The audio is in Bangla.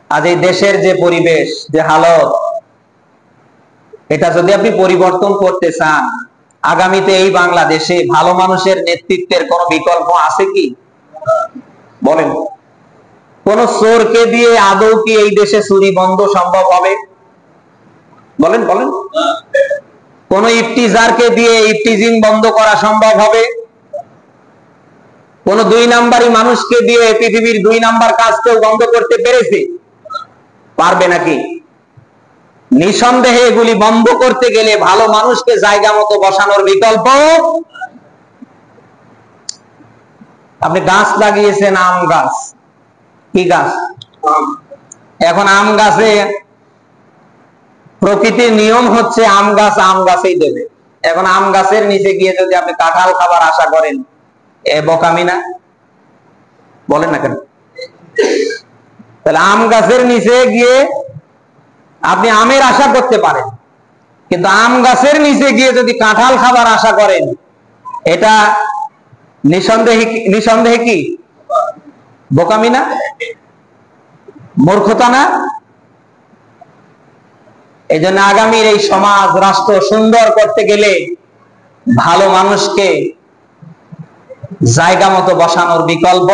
আজ এই দেশের যে পরিবেশ, যে হালত, এটা যদি আপনি পরিবর্তন করতে চান, আগামীতে এই বাংলাদেশে ভালো মানুষের নেতৃত্বের কোন বিকল্প আছে কি? বলেন। কোন চোরকে দিয়ে আদৌ কি এই দেশে চুরি বন্ধ সম্ভব হবে? বলেন বলেন। কোন ইফতিজারকে দিয়ে ইফতিজিং বন্ধ করা সম্ভব হবে? কোন 2 নাম্বারি মানুষকে দিয়ে পৃথিবীর 2 নাম্বার কাজ কেউ বন্ধ করতে পেরেছে? পারবে নাকি? নিঃসন্দেহে এগুলি বন্ধ করতে গেলে ভালো মানুষকে জায়গা মতো বসানোর বিকল্প। আপনি গাছ লাগিয়েছেন, আম গাছ, কি গাছ? এখন আম গাছে প্রকৃতির নিয়ম হচ্ছে আম গাছ আম গাছেই দেবে। এখন আম গাছের নিচে গিয়ে যদি আপনি কাঁঠাল খাবার আশা করেন, এ বোকামি না? বলেন না কেন? তাহলে আম গাছের নিচে গিয়ে আপনি আমের আশা করতে পারেন, কিন্তু আম গাছের নিচে গিয়ে যদি কাঁঠাল খাবার আশা করেন, এটা নিঃসন্দেহে কি বোকামি না? মূর্খতা না? এই জন্য আগামীর এই সমাজ রাষ্ট্র সুন্দর করতে গেলে ভালো মানুষকে জায়গা মতো বসানোর বিকল্প